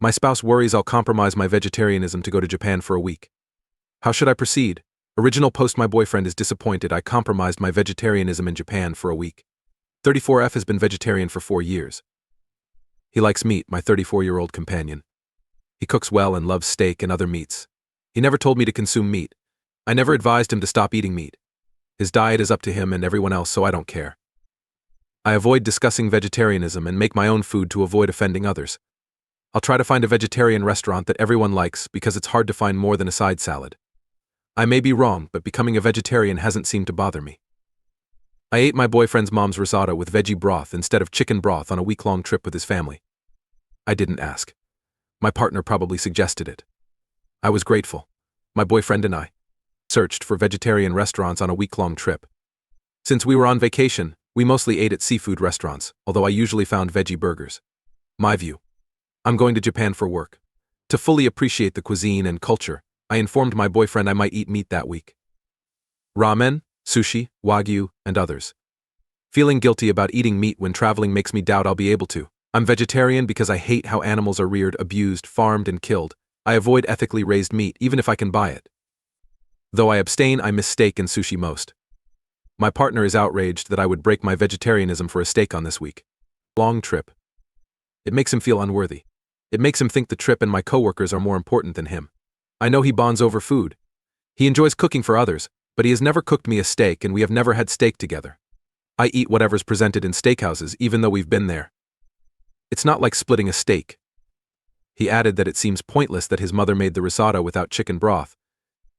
My spouse worries I'll compromise my vegetarianism to go to Japan for a week. How should I proceed? Original post: my boyfriend is disappointed I compromised my vegetarianism in Japan for a week. 34F has been vegetarian for 4 years. He likes meat, my 34-year-old companion. He cooks well and loves steak and other meats. He never told me to consume meat. I never advised him to stop eating meat. His diet is up to him and everyone else, so I don't care. I avoid discussing vegetarianism and make my own food to avoid offending others. I'll try to find a vegetarian restaurant that everyone likes because it's hard to find more than a side salad. I may be wrong, but becoming a vegetarian hasn't seemed to bother me. I ate my boyfriend's mom's risotto with veggie broth instead of chicken broth on a week-long trip with his family. I didn't ask. My partner probably suggested it. I was grateful. My boyfriend and I searched for vegetarian restaurants on a week-long trip. Since we were on vacation, we mostly ate at seafood restaurants, although I usually found veggie burgers. My view. I'm going to Japan for work. To fully appreciate the cuisine and culture, I informed my boyfriend I might eat meat that week. Ramen, sushi, wagyu, and others. Feeling guilty about eating meat when traveling makes me doubt I'll be able to. I'm vegetarian because I hate how animals are reared, abused, farmed, and killed. I avoid ethically raised meat even if I can buy it. Though I abstain, I miss steak and sushi most. My partner is outraged that I would break my vegetarianism for a steak on this week. Long trip. It makes him feel unworthy. It makes him think the trip and my coworkers are more important than him. I know he bonds over food. He enjoys cooking for others, but he has never cooked me a steak and we have never had steak together. I eat whatever's presented in steakhouses even though we've been there. It's not like splitting a steak. He added that it seems pointless that his mother made the risotto without chicken broth,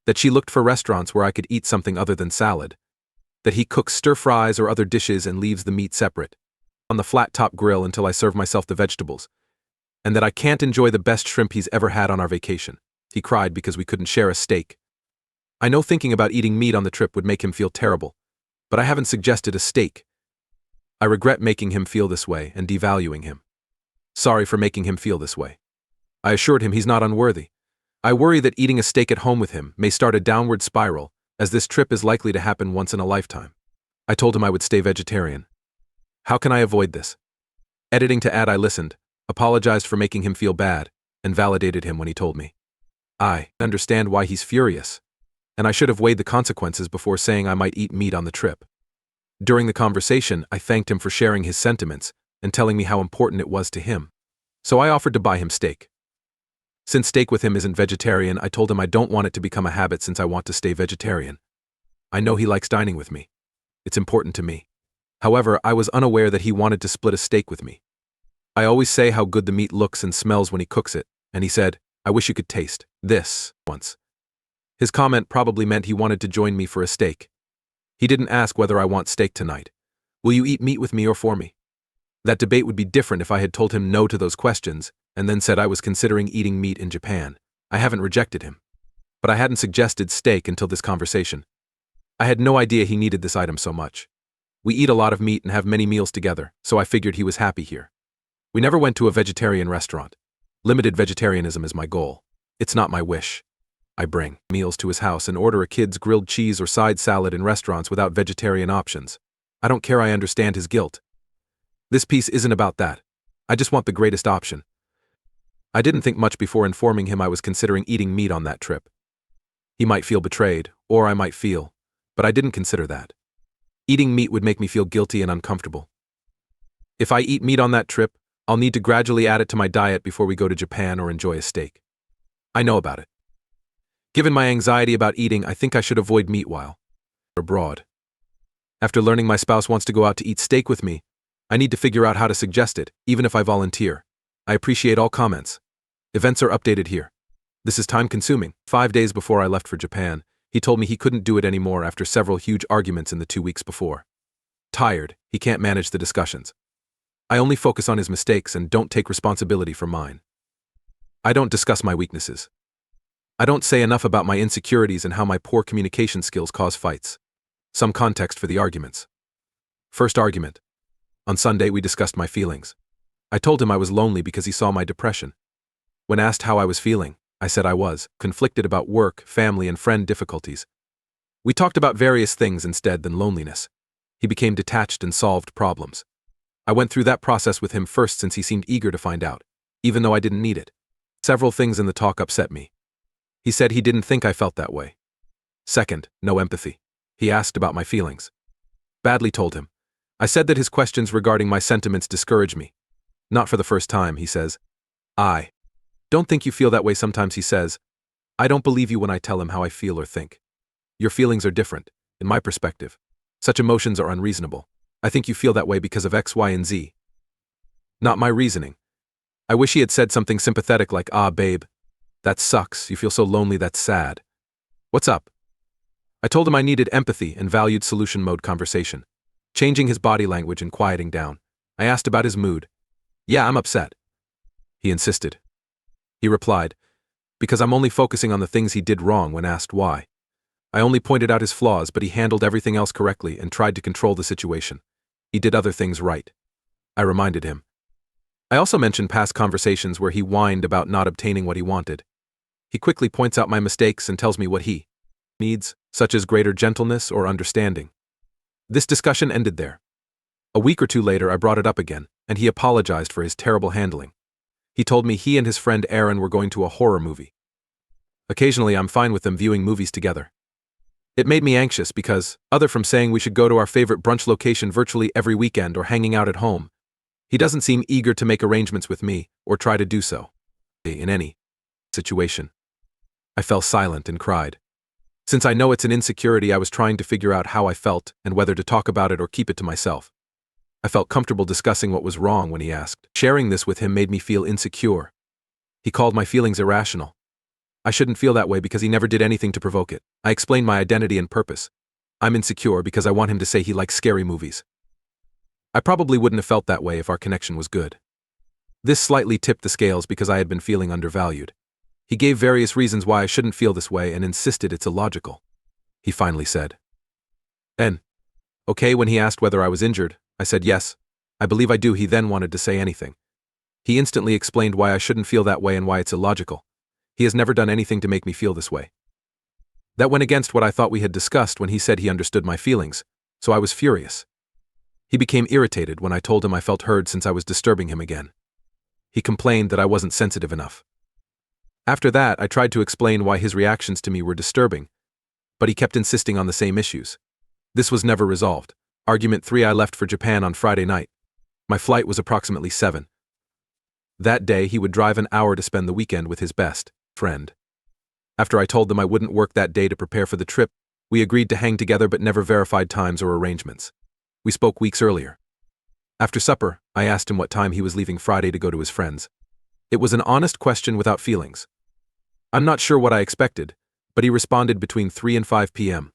that she looked for restaurants where I could eat something other than salad, that he cooks stir-fries or other dishes and leaves the meat separate on the flat-top grill until I serve myself the vegetables, and that I can't enjoy the best shrimp he's ever had on our vacation. He cried because we couldn't share a steak. I know thinking about eating meat on the trip would make him feel terrible, but I haven't suggested a steak. I regret making him feel this way and devaluing him. Sorry for making him feel this way. I assured him he's not unworthy. I worry that eating a steak at home with him may start a downward spiral, as this trip is likely to happen once in a lifetime. I told him I would stay vegetarian. How can I avoid this? Editing to add: I listened, apologized for making him feel bad, and validated him when he told me. I understand why he's furious, and I should have weighed the consequences before saying I might eat meat on the trip. During the conversation, I thanked him for sharing his sentiments and telling me how important it was to him. So I offered to buy him steak. Since steak with him isn't vegetarian, I told him I don't want it to become a habit since I want to stay vegetarian. I know he likes dining with me. It's important to me. However, I was unaware that he wanted to split a steak with me. I always say how good the meat looks and smells when he cooks it, and he said, "I wish you could taste this once." His comment probably meant he wanted to join me for a steak. He didn't ask whether I want steak tonight. Will you eat meat with me or for me? That debate would be different if I had told him no to those questions and then said I was considering eating meat in Japan. I haven't rejected him. But I hadn't suggested steak until this conversation. I had no idea he needed this item so much. We eat a lot of meat and have many meals together, so I figured he was happy here. We never went to a vegetarian restaurant. Limited vegetarianism is my goal. It's not my wish. I bring meals to his house and order a kid's grilled cheese or side salad in restaurants without vegetarian options. I don't care. I understand his guilt. This piece isn't about that. I just want the greatest option. I didn't think much before informing him I was considering eating meat on that trip. He might feel betrayed, or I might feel, but I didn't consider that. Eating meat would make me feel guilty and uncomfortable. If I eat meat on that trip, I'll need to gradually add it to my diet before we go to Japan or enjoy a steak. I know about it. Given my anxiety about eating, I think I should avoid meat while abroad. After learning my spouse wants to go out to eat steak with me, I need to figure out how to suggest it, even if I volunteer. I appreciate all comments. Events are updated here. This is time-consuming. 5 days before I left for Japan, he told me he couldn't do it anymore after several huge arguments in the 2 weeks before. Tired, he can't manage the discussions. I only focus on his mistakes and don't take responsibility for mine. I don't discuss my weaknesses. I don't say enough about my insecurities and how my poor communication skills cause fights. Some context for the arguments. First argument. On Sunday, we discussed my feelings. I told him I was lonely because he saw my depression. When asked how I was feeling, I said I was conflicted about work, family, and friend difficulties. We talked about various things instead than loneliness. He became detached and solved problems. I went through that process with him first since he seemed eager to find out, even though I didn't need it. Several things in the talk upset me. He said he didn't think I felt that way. Second, no empathy. He asked about my feelings. Badly told him. I said that his questions regarding my sentiments discourage me. Not for the first time, he says. I don't think you feel that way sometimes, he says. I don't believe you when I tell him how I feel or think. Your feelings are different, in my perspective. Such emotions are unreasonable. I think you feel that way because of X, Y, and Z. Not my reasoning. I wish he had said something sympathetic like, ah, babe, that sucks, you feel so lonely, that's sad. What's up? I told him I needed empathy and valued solution mode conversation. Changing his body language and quieting down, I asked about his mood. Yeah, I'm upset. He insisted. He replied, because I'm only focusing on the things he did wrong when asked why. I only pointed out his flaws, but he handled everything else correctly and tried to control the situation. He did other things right. I reminded him. I also mentioned past conversations where he whined about not obtaining what he wanted. He quickly points out my mistakes and tells me what he needs, such as greater gentleness or understanding. This discussion ended there. A week or two later, I brought it up again, and he apologized for his terrible handling. He told me he and his friend Aaron were going to a horror movie. Occasionally, I'm fine with them viewing movies together. It made me anxious because, other from saying we should go to our favorite brunch location virtually every weekend or hanging out at home, he doesn't seem eager to make arrangements with me or try to do so. In any situation. I fell silent and cried. Since I know it's an insecurity, I was trying to figure out how I felt and whether to talk about it or keep it to myself. I felt comfortable discussing what was wrong when he asked. Sharing this with him made me feel insecure. He called my feelings irrational. I shouldn't feel that way because he never did anything to provoke it. I explained my identity and purpose. I'm insecure because I want him to say he likes scary movies. I probably wouldn't have felt that way if our connection was good. This slightly tipped the scales because I had been feeling undervalued. He gave various reasons why I shouldn't feel this way and insisted it's illogical. He finally said. Okay, when he asked whether I was injured, I said yes, I believe I do. He then wanted to say anything. He instantly explained why I shouldn't feel that way and why it's illogical. He has never done anything to make me feel this way. That went against what I thought we had discussed when he said he understood my feelings, so I was furious. He became irritated when I told him I felt heard since I was disturbing him again. He complained that I wasn't sensitive enough. After that, I tried to explain why his reactions to me were disturbing, but he kept insisting on the same issues. This was never resolved. Argument 3. I left for Japan on Friday night. My flight was approximately 7. That day, he would drive an hour to spend the weekend with his best friend. After I told them I wouldn't work that day to prepare for the trip, we agreed to hang together but never verified times or arrangements. We spoke weeks earlier. After supper, I asked him what time he was leaving Friday to go to his friends. It was an honest question without feelings. I'm not sure what I expected, but he responded between 3 and 5 p.m.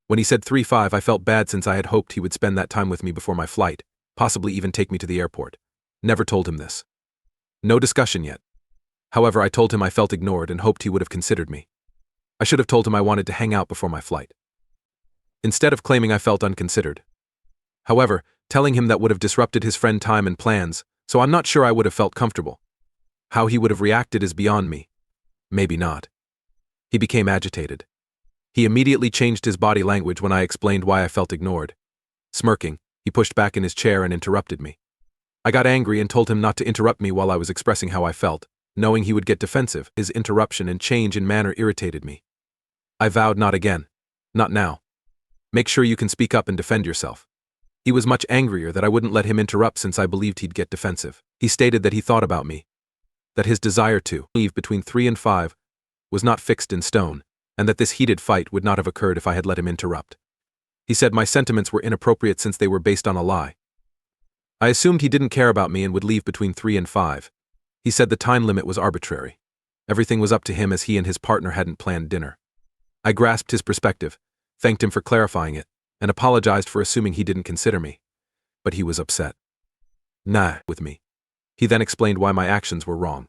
When he said 3:05, I felt bad since I had hoped he would spend that time with me before my flight, possibly even take me to the airport. Never told him this. No discussion yet. However, I told him I felt ignored and hoped he would have considered me. I should have told him I wanted to hang out before my flight, instead of claiming I felt unconsidered. However, telling him that would have disrupted his friend time and plans, so I'm not sure I would have felt comfortable. How he would have reacted is beyond me. Maybe not. He became agitated. He immediately changed his body language when I explained why I felt ignored. Smirking, he pushed back in his chair and interrupted me. I got angry and told him not to interrupt me while I was expressing how I felt, knowing he would get defensive. His interruption and change in manner irritated me. I vowed not again. Not now. Make sure you can speak up and defend yourself. He was much angrier that I wouldn't let him interrupt since I believed he'd get defensive. He stated that he thought about me, that his desire to leave between 3 and 5 was not fixed in stone, and that this heated fight would not have occurred if I had let him interrupt. He said my sentiments were inappropriate since they were based on a lie. I assumed he didn't care about me and would leave between 3 and 5. He said the time limit was arbitrary. Everything was up to him as he and his partner hadn't planned dinner. I grasped his perspective, thanked him for clarifying it, and apologized for assuming he didn't consider me. But he was upset. Nah, with me. He then explained why my actions were wrong.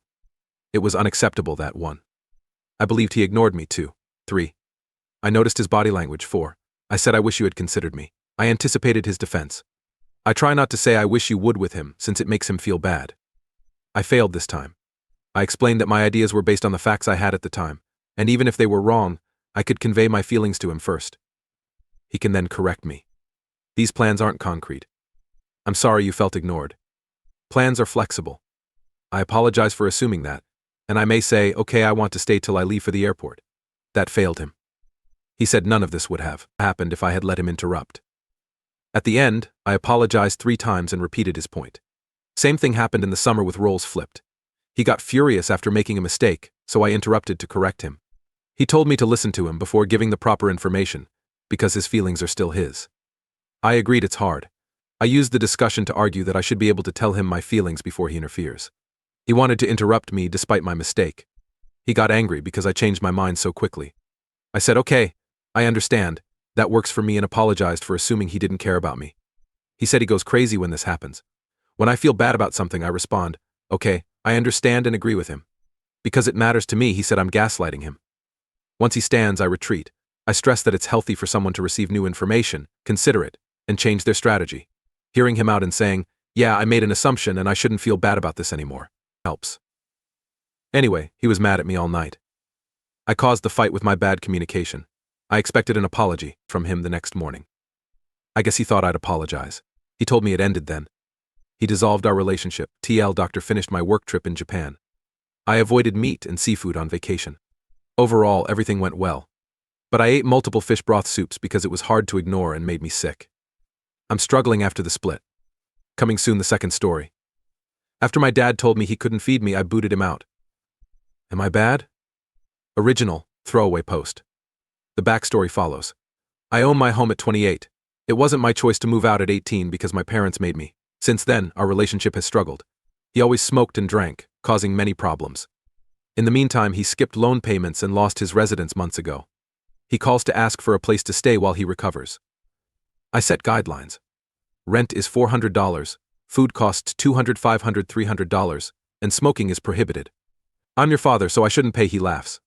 It was unacceptable that 1. I believed he ignored me 2. 3. I noticed his body language 4. I said I wish you had considered me. I anticipated his defense. I try not to say I wish you would with him since it makes him feel bad. I failed this time. I explained that my ideas were based on the facts I had at the time, and even if they were wrong, I could convey my feelings to him first. He can then correct me. These plans aren't concrete. I'm sorry you felt ignored. Plans are flexible. I apologize for assuming that, and I may say, okay, I want to stay till I leave for the airport. That failed him. He said none of this would have happened if I had let him interrupt. At the end, I apologized 3 times and repeated his point. Same thing happened in the summer with roles flipped. He got furious after making a mistake, so I interrupted to correct him. He told me to listen to him before giving the proper information, because his feelings are still his. I agreed it's hard. I used the discussion to argue that I should be able to tell him my feelings before he interferes. He wanted to interrupt me despite my mistake. He got angry because I changed my mind so quickly. I said, okay, I understand, that works for me, and apologized for assuming he didn't care about me. He said he goes crazy when this happens. When I feel bad about something, I respond, okay, I understand, and agree with him. Because it matters to me, he said I'm gaslighting him. Once he stands, I retreat. I stress that it's healthy for someone to receive new information, consider it, and change their strategy. Hearing him out and saying, yeah, I made an assumption and I shouldn't feel bad about this anymore, helps. Anyway, he was mad at me all night. I caused the fight with my bad communication. I expected an apology from him the next morning. I guess he thought I'd apologize. He told me it ended then. He dissolved our relationship. Doctor finished my work trip in Japan. I avoided meat and seafood on vacation. Overall, everything went well. But I ate multiple fish broth soups because it was hard to ignore and made me sick. I'm struggling after the split. Coming soon, the second story. After my dad told me he couldn't feed me, I booted him out. Am I bad? Original, throwaway post. The backstory follows. I own my home at 28. It wasn't my choice to move out at 18 because my parents made me. Since then, our relationship has struggled. He always smoked and drank, causing many problems. In the meantime, he skipped loan payments and lost his residence months ago. He calls to ask for a place to stay while he recovers. I set guidelines. Rent is $400, food costs $200, $500, $300, and smoking is prohibited. I'm your father, so I shouldn't pay, he laughs.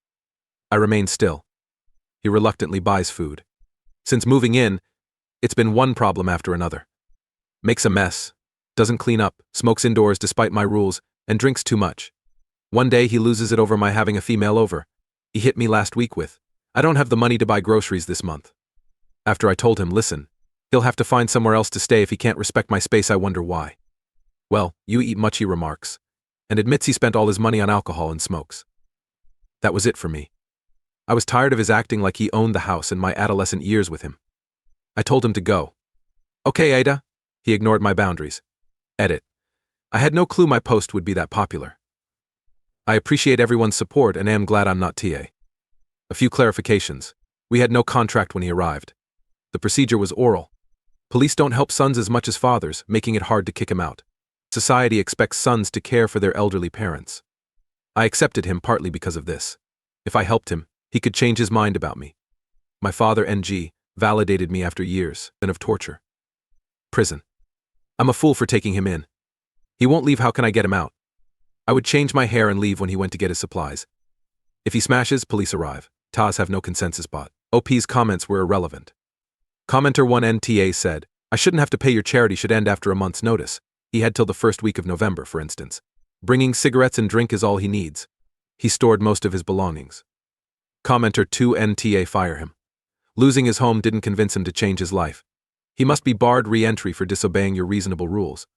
I remain still. He reluctantly buys food. Since moving in, it's been one problem after another. Makes a mess, doesn't clean up, smokes indoors despite my rules, and drinks too much. One day he loses it over my having a female over. He hit me last week with, I don't have the money to buy groceries this month. After I told him, listen, he'll have to find somewhere else to stay if he can't respect my space, I wonder why. Well, you eat much, he remarks, and admits he spent all his money on alcohol and smokes. That was it for me. I was tired of his acting like he owned the house and my adolescent years with him. I told him to go. Okay, AITA. He ignored my boundaries. Edit. I had no clue my post would be that popular. I appreciate everyone's support and am glad I'm not TA. A few clarifications. We had no contract when he arrived. The procedure was oral. Police don't help sons as much as fathers, making it hard to kick him out. Society expects sons to care for their elderly parents. I accepted him partly because of this. If I helped him, he could change his mind about me. My father, NG, validated me after years of torture. Prison. I'm a fool for taking him in. He won't leave, how can I get him out? I would change my hair and leave when he went to get his supplies. If he smashes, police arrive. TAs have no consensus bot. OP's comments were irrelevant. Commenter 1NTA said, I shouldn't have to pay, your charity should end after a month's notice. He had till the first week of November, for instance. Bringing cigarettes and drink is all he needs. He stored most of his belongings. Commenter 2NTA, fire him. Losing his home didn't convince him to change his life. He must be barred re-entry for disobeying your reasonable rules.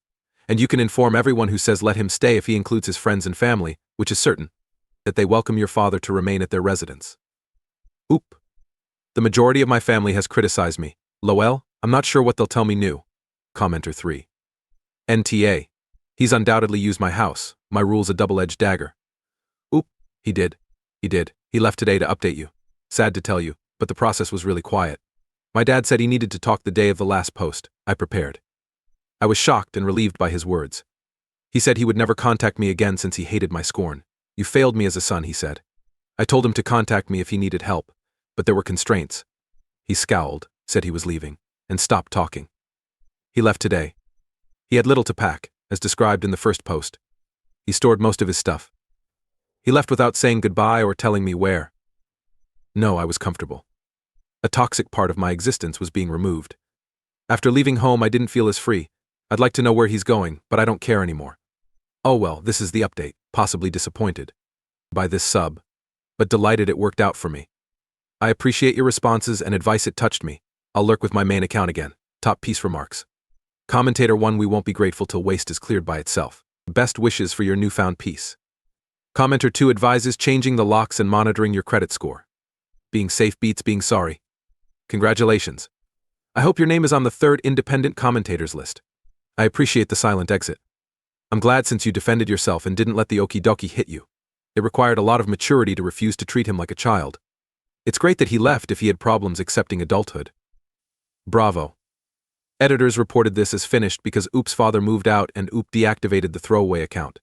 And you can inform everyone who says let him stay, if he includes his friends and family, which is certain, that they welcome your father to remain at their residence. Oop. The majority of my family has criticized me. Lowell, I'm not sure what they'll tell me new. Commenter 3. NTA. He's undoubtedly used my house. My rule's a double-edged dagger. Oop. He did. He left today to update you. Sad to tell you, but the process was really quiet. My dad said he needed to talk the day of the last post. I prepared. I was shocked and relieved by his words. He said he would never contact me again since he hated my scorn. You failed me as a son, he said. I told him to contact me if he needed help, but there were constraints. He scowled, said he was leaving, and stopped talking. He left today. He had little to pack, as described in the first post. He stored most of his stuff. He left without saying goodbye or telling me where. No, I was comfortable. A toxic part of my existence was being removed. After leaving home, I didn't feel as free. I'd like to know where he's going, but I don't care anymore. Oh well, this is the update, possibly disappointed by this sub, but delighted it worked out for me. I appreciate your responses and advice, it touched me. I'll lurk with my main account again. Top piece remarks. Commentator 1, we won't be grateful till waste is cleared by itself. Best wishes for your newfound peace. Commenter 2 advises changing the locks and monitoring your credit score. Being safe beats being sorry. Congratulations. I hope your name is on the 3rd independent commentators list. I appreciate the silent exit. I'm glad since you defended yourself and didn't let the okie dokie hit you. It required a lot of maturity to refuse to treat him like a child. It's great that he left if he had problems accepting adulthood. Bravo. Editors reported this as finished because Oop's father moved out and Oop deactivated the throwaway account.